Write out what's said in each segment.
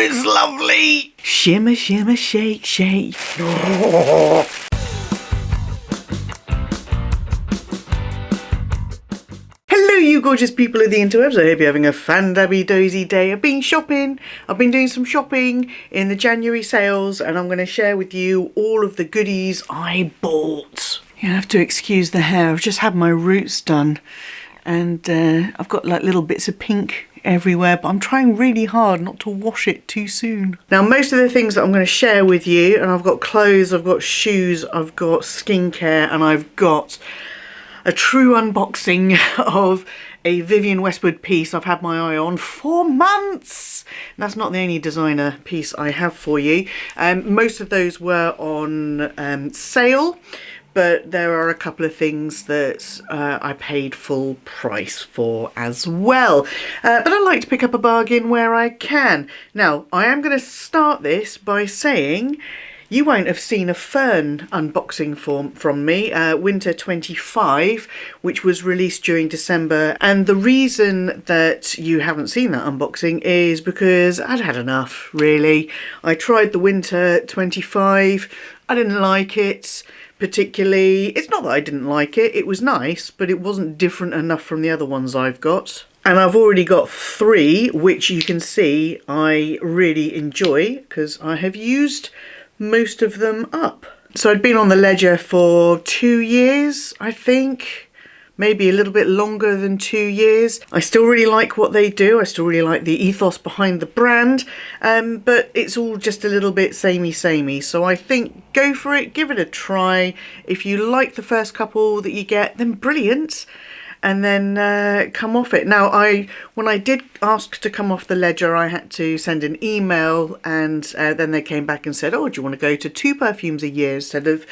it's lovely. Shimmer, shimmer, shake, shake. Hello, you gorgeous people of the interwebs. I hope you're having a fan-dabby-dozy day. I've been shopping. I've been doing some shopping in the January sales, and I'm going to share with you all of the goodies I bought. You have to excuse the hair. I've just had my roots done, and I've got like little bits of pink everywhere, but I'm trying really hard not to wash it too soon. Now, most of the things that I'm going to share with you, and I've got clothes, I've got shoes, I've got skincare, and I've got a true unboxing of a Vivienne Westwood piece I've had my eye on for months. And that's not the only designer piece I have for you. Most of those were on sale, but there are a couple of things that I paid full price for as well. But I like to pick up a bargain where I can. Now, I am going to start this by saying you won't have seen a Ffern unboxing from me, Winter 25, which was released during December. And the reason that you haven't seen that unboxing is because I'd had enough, really. I tried the Winter 25. I didn't like it particularly. It's not that I didn't like it. It was nice, but it wasn't different enough from the other ones I've got. And I've already got 3, which you can see I really enjoy because I have used most of them up. So I'd been on the ledger for 2 years, I think, maybe a little bit longer than 2 years. I still really like what they do. I still really like the ethos behind the brand, but it's all just a little bit samey. So I think go for it, give it a try. If you like the first couple that you get, then brilliant. And then come off it. Now, when I did ask to come off the ledger, I had to send an email, and then they came back and said, oh, do you want to go to 2 perfumes a year instead of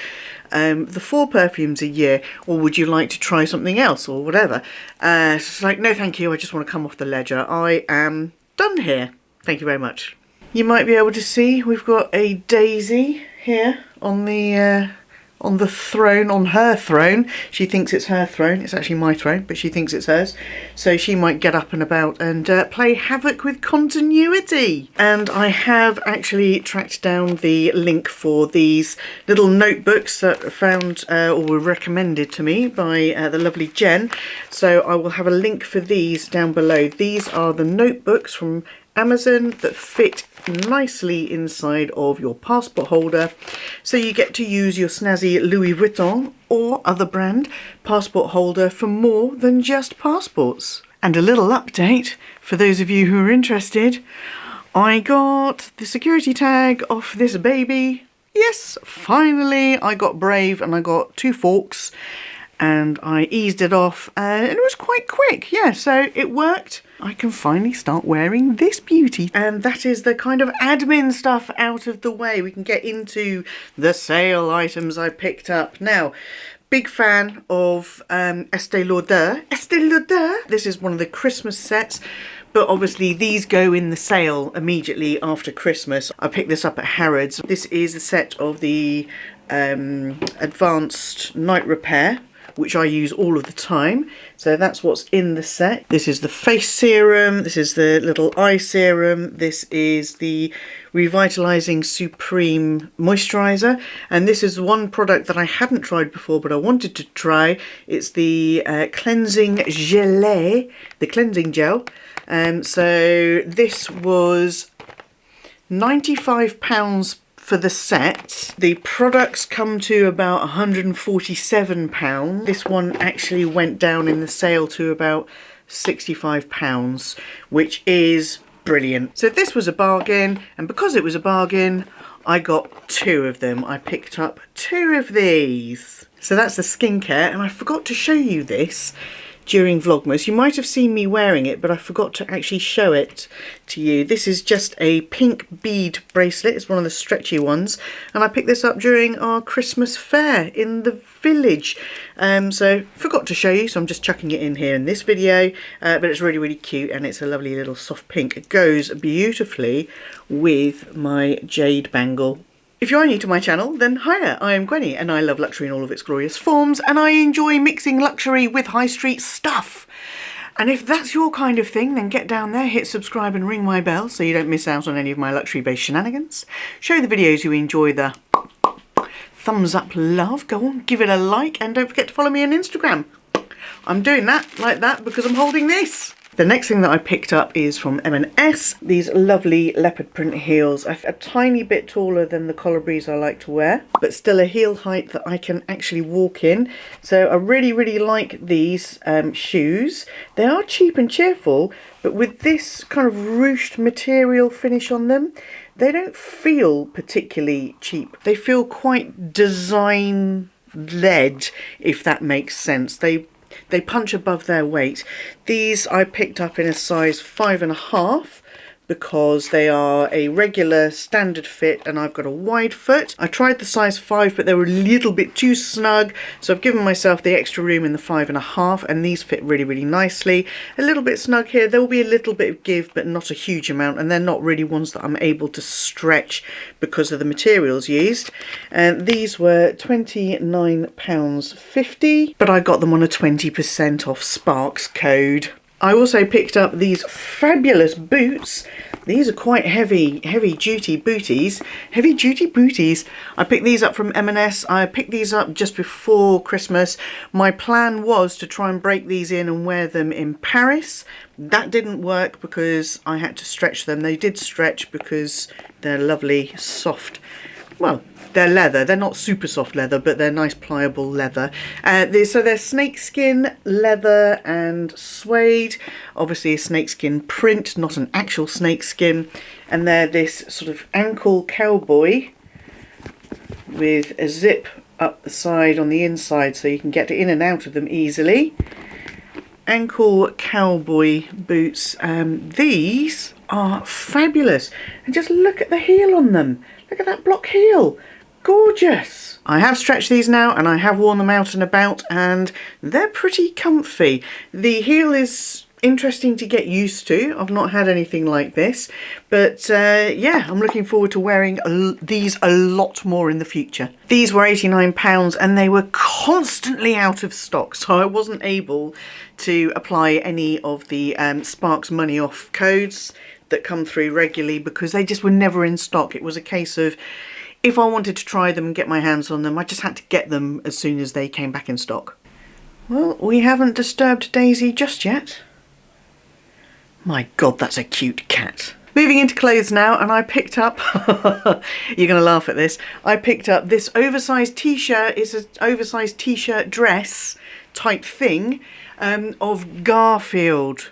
the 4 perfumes a year, or would you like to try something else or whatever? So it's like, no thank you, I just want to come off the ledger. I am done here. Thank you very much. You might be able to see we've got a daisy here on the throne, on her throne. She thinks it's her throne. It's actually my throne, but she thinks it's hers. So she might get up and about and play havoc with continuity. And I have actually tracked down the link for these little notebooks that I found or were recommended to me by the lovely Jen. So I will have a link for these down below. These are the notebooks from Amazon that fit nicely inside of your passport holder, so you get to use your snazzy Louis Vuitton or other brand passport holder for more than just passports. And a little update for those of you who are interested, I got the security tag off this baby. Yes, finally I got brave and I got 2 forks and I eased it off and it was quite quick. Yeah, so it worked. I can finally start wearing this beauty. And that is the kind of admin stuff out of the way. We can get into the sale items I picked up. Now, big fan of Estée Lauder. Estée Lauder! This is one of the Christmas sets, but obviously these go in the sale immediately after Christmas. I picked this up at Harrods. This is a set of the Advanced Night Repair, which I use all of the time. So that's what's in the set. This is the face serum. This is the little eye serum. This is the Revitalizing Supreme Moisturizer. And this is one product that I hadn't tried before, but I wanted to try. It's the Cleansing Gelée, the cleansing gel. So this was £95 for the set. The products come to about £147. This one actually went down in the sale to about £65, which is brilliant. So this was a bargain, and because it was a bargain, I got 2 of them. I picked up 2 of these. So that's the skincare, and I forgot to show you this during Vlogmas. You might have seen me wearing it, but I forgot to actually show it to you. This is just a pink bead bracelet. It's one of the stretchy ones, and I picked this up during our Christmas fair in the village. So forgot to show you, so I'm just chucking it in here in this video, but it's really cute, and it's a lovely little soft pink. It goes beautifully with my jade bangle. If you're new to my channel, then hiya, I am Gwenny and I love luxury in all of its glorious forms, and I enjoy mixing luxury with high street stuff. And if that's your kind of thing, then get down there, hit subscribe and ring my bell so you don't miss out on any of my luxury-based shenanigans. Show the videos you enjoy the thumbs up love. Go on, give it a like, and don't forget to follow me on Instagram. I'm doing that like that because I'm holding this. The next thing that I picked up is from M&S. These lovely leopard print heels. A tiny bit taller than the collar-breeze I like to wear, but still a heel height that I can actually walk in. So I really, really like these shoes. They are cheap and cheerful, but with this kind of ruched material finish on them, they don't feel particularly cheap. They feel quite design-led, if that makes sense. They punch above their weight. These I picked up in a size 5.5 because they are a regular standard fit and I've got a wide foot. I tried the size 5 but they were a little bit too snug, so I've given myself the extra room in the 5.5, and these fit really, really nicely. A little bit snug here. There will be a little bit of give but not a huge amount, and they're not really ones that I'm able to stretch because of the materials used. And these were £29.50, but I got them on a 20% off Sparks code. I also picked up these fabulous boots. These are quite heavy duty booties. Heavy duty booties. I picked these up from M&S. I picked these up just before Christmas. My plan was to try and break these in and wear them in Paris. That didn't work because I had to stretch them. They did stretch because they're lovely, soft. Well, they're leather. They're not super soft leather, but they're nice pliable leather. So they're snakeskin, leather and suede. Obviously a snakeskin print, not an actual snakeskin. And they're this sort of ankle cowboy with a zip up the side on the inside so you can get in and out of them easily. Ankle cowboy boots. These are fabulous. And just look at the heel on them. Look at that block heel. Gorgeous. I have stretched these now and I have worn them out and about, and they're pretty comfy. The heel is interesting to get used to. I've not had anything like this, but yeah, I'm looking forward to wearing these a lot more in the future. These were £89 and they were constantly out of stock, so I wasn't able to apply any of the Sparks money off codes that come through regularly because they just were never in stock. It was a case of, if I wanted to try them and get my hands on them, I just had to get them as soon as they came back in stock. Well, we haven't disturbed Daisy just yet. My God, that's a cute cat. Moving into clothes now, and I picked up, you're going to laugh at this, I picked up this oversized t-shirt. It's an oversized t-shirt dress type thing of Garfield.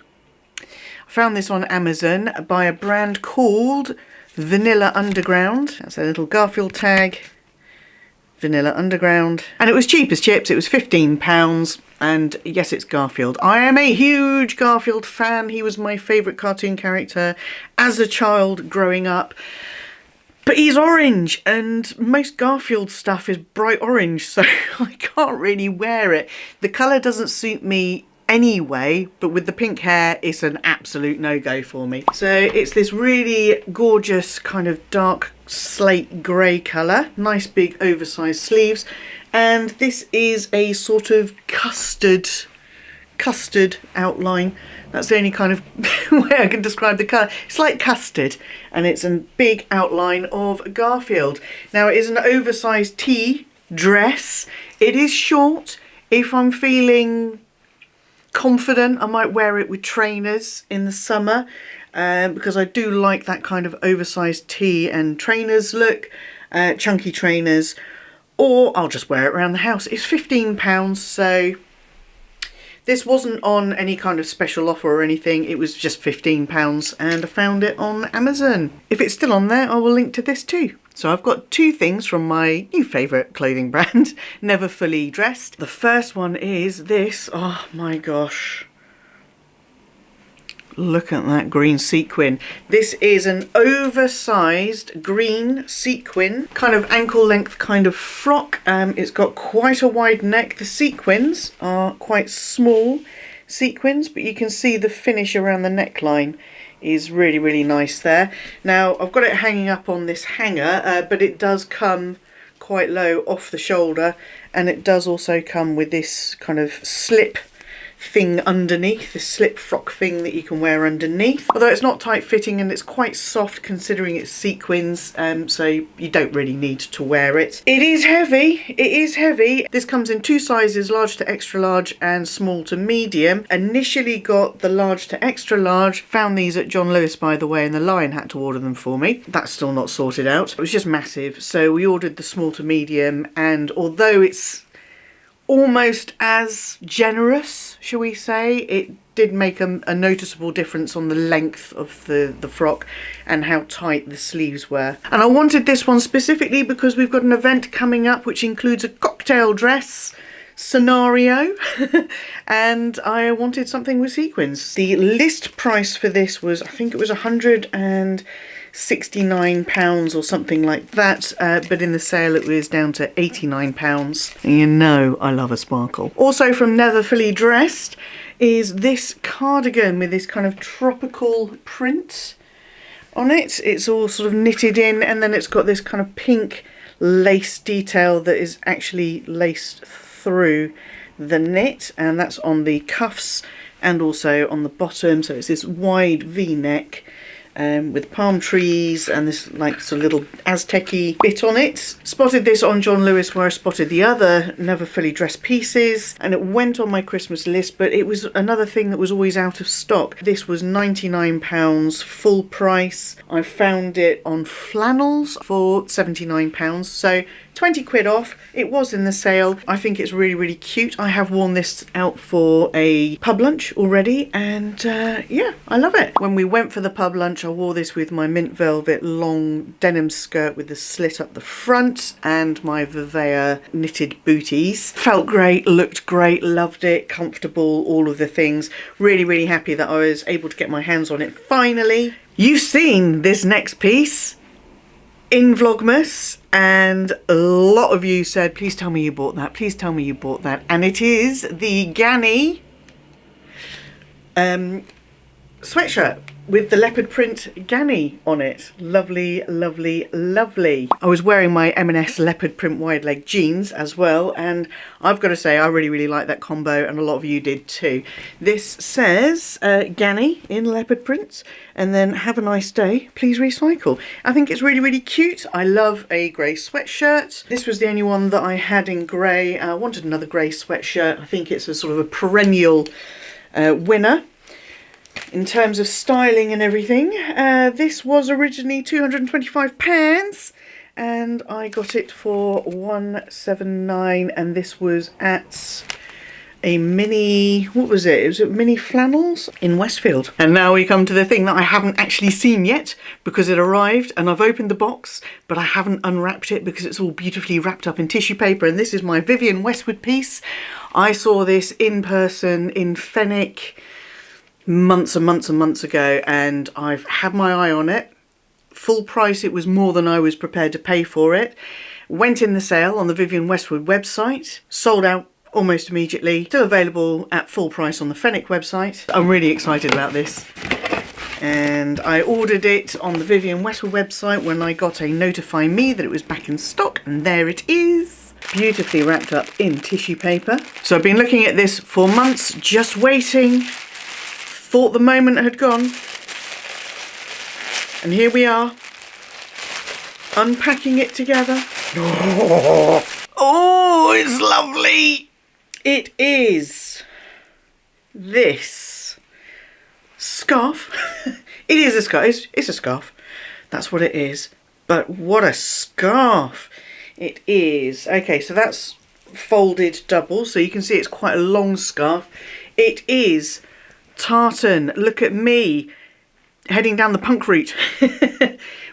I found this on Amazon by a brand called Vanilla Underground. That's a little Garfield tag. Vanilla Underground. And it was cheap as chips. It was £15. And yes, it's Garfield. I am a huge Garfield fan. He was my favourite cartoon character as a child growing up. But he's orange, and most Garfield stuff is bright orange, so I can't really wear it. The colour doesn't suit me anyway, but with the pink hair it's an absolute no-go for me. So it's this really gorgeous kind of dark slate grey colour, nice big oversized sleeves, and this is a sort of custard outline. That's the only kind of way I can describe the colour. It's like custard, and it's a big outline of Garfield. Now it is an oversized tee dress. It is short. If I'm feeling confident, I might wear it with trainers in the summer because I do like that kind of oversized tee and trainers look, chunky trainers, or I'll just wear it around the house. It's £15, so this wasn't on any kind of special offer or anything. It was just £15 and I found it on Amazon. If it's still on there, I will link to this too. So I've got two things from my new favourite clothing brand, Never Fully Dressed. The first one is this. Oh my gosh. Look at that green sequin. This is an oversized green sequin, kind of ankle length kind of frock. It's got quite a wide neck. The sequins are quite small sequins, but you can see the finish around the neckline is really, really nice there. Now I've got it hanging up on this hanger, but it does come quite low off the shoulder, and it does also come with this kind of slip thing underneath, this slip frock thing that you can wear underneath. Although it's not tight fitting and it's quite soft considering it's sequins, so you don't really need to wear it. It is heavy, it is heavy. This comes in 2 sizes, large to extra large and small to medium. Initially got the large to extra large, found these at John Lewis by the way, and the Lion had to order them for me. That's still not sorted out. It was just massive, so we ordered the small to medium, and although it's almost as generous, shall we say, it did make a noticeable difference on the length of the frock and how tight the sleeves were. And I wanted this one specifically because we've got an event coming up which includes a cocktail dress scenario and I wanted something with sequins. The list price for this was, I think it was £169 or something like that, but in the sale it was down to £89, and you know I love a sparkle. Also from Never Fully Dressed is this cardigan with this kind of tropical print on it. It's all sort of knitted in, and then it's got this kind of pink lace detail that is actually laced through the knit, and that's on the cuffs and also on the bottom. So it's this wide V-neck with palm trees and this like sort of little Aztec-y bit on it. Spotted this on John Lewis where I spotted the other Never Fully Dressed pieces, and it went on my Christmas list, but it was another thing that was always out of stock. This was £99 full price. I found it on Flannels for £79, so 20 quid off. It was in the sale. I think it's really, really cute. I have worn this out for a pub lunch already, and yeah, I love it. When we went for the pub lunch, I wore this with my mint velvet long denim skirt with the slit up the front and my Vivienne knitted booties. Felt great, looked great, loved it, comfortable, all of the things. Really, really happy that I was able to get my hands on it finally. You've seen this next piece in Vlogmas, and a lot of you said, please tell me you bought that, please tell me you bought that. And it is the Ganni sweatshirt with the leopard print Ganni on it. Lovely, lovely, lovely. I was wearing my M&S leopard print wide leg jeans as well, and I've got to say I really, really like that combo, and a lot of you did too. This says Ganni in leopard print, and then have a nice day, please recycle. I think it's really, really cute. I love a grey sweatshirt. This was the only one that I had in grey. I wanted another grey sweatshirt. I think it's a sort of a perennial winner in terms of styling and everything. This was originally £225 and I got it for £179, and this was at a mini, what was it? It was at Mini Flannels in Westfield. And now we come to the thing that I haven't actually seen yet because it arrived, and I've opened the box, but I haven't unwrapped it because it's all beautifully wrapped up in tissue paper. And this is my Vivienne Westwood piece. I saw this in person in Fenwick months and months and months ago, and I've had my eye on it. Full price, it was more than I was prepared to pay for it. Went in the sale on the Vivienne Westwood website, sold out almost immediately. Still available at full price on the Fenwick website. I'm really excited about this. And I ordered it on the Vivienne Westwood website when I got a notify me that it was back in stock, and there it is. Beautifully wrapped up in tissue paper. So I've been looking at this for months, just waiting. Thought the moment had gone. And here we are, unpacking it together. Oh, it's lovely. It is this scarf. It is a scarf. It's a scarf. That's what it is. But what a scarf it is. Okay, so that's folded double, so you can see it's quite a long scarf. It is tartan. Look at me heading down the punk route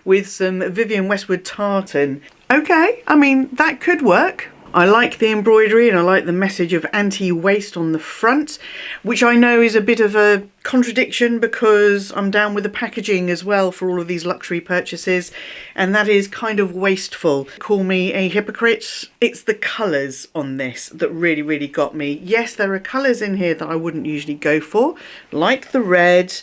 with some Vivienne Westwood tartan. Okay, I mean, that could work. I like the embroidery and I like the message of anti-waste on the front, which I know is a bit of a contradiction because I'm down with the packaging as well for all of these luxury purchases, and that is kind of wasteful. Call me a hypocrite. It's the colours on this that really, really got me. Yes, there are colours in here that I wouldn't usually go for, like the red,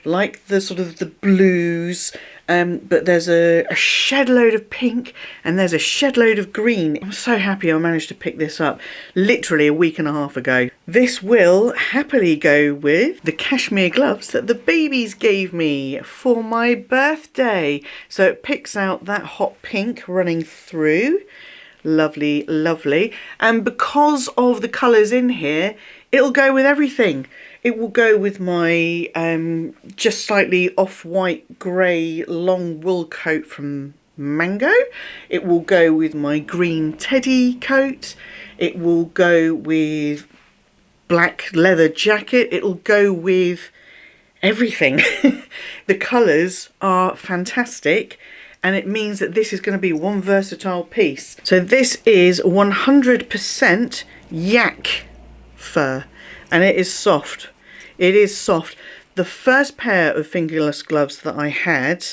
like the sort of the blues, But there's a shed load of pink and there's a shed load of green. I'm so happy I managed to pick this up literally a week and a half ago. This will happily go with the cashmere gloves that the babies gave me for my birthday. So it picks out that hot pink running through. Lovely, lovely. And because of the colours in here, it'll go with everything. It will go with my just slightly off-white grey long wool coat from Mango. It will go with my green teddy coat. It will go with black leather jacket. It'll go with everything. The colours are fantastic. And it means that this is going to be one versatile piece. So this is 100% yak fur, and it is soft. It is soft. The first pair of fingerless gloves that I had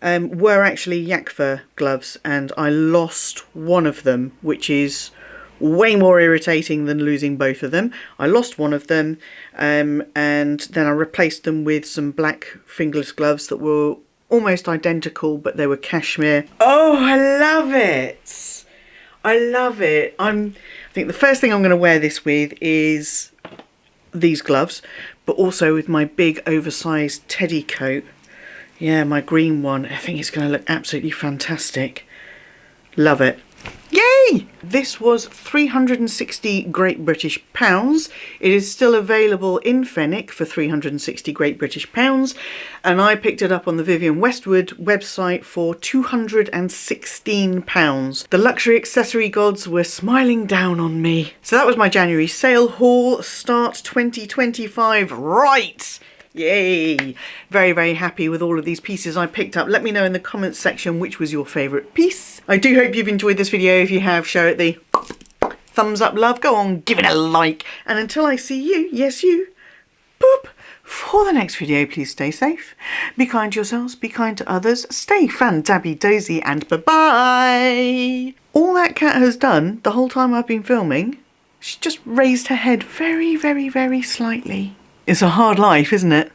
were actually yak fur gloves, and I lost one of them, which is way more irritating than losing both of them. I lost one of them, and then I replaced them with some black fingerless gloves that were almost identical, but they were cashmere. Oh, I love it. I love it. I think the first thing I'm going to wear this with is these gloves, but also with my big oversized teddy coat. Yeah, my green one. I think it's going to look absolutely fantastic. Love it. Yay! This was 360 Great British pounds. It is still available in Fenwick for 360 Great British pounds, and I picked it up on the Vivienne Westwood website for 216 pounds. The luxury accessory gods were smiling down on me. So that was my January sale haul. Start 2025 right! Yay! Very, very happy with all of these pieces I picked up. Let me know in the comments section which was your favourite piece. I do hope you've enjoyed this video. If you have, show it the thumbs up love. Go on, give it a like. And until I see you, yes you, boop, for the next video, please stay safe. Be kind to yourselves, be kind to others. Stay fan-dabby-dozy and bye-bye. All that cat has done the whole time I've been filming, she just raised her head very, very, very slightly. It's a hard life, isn't it?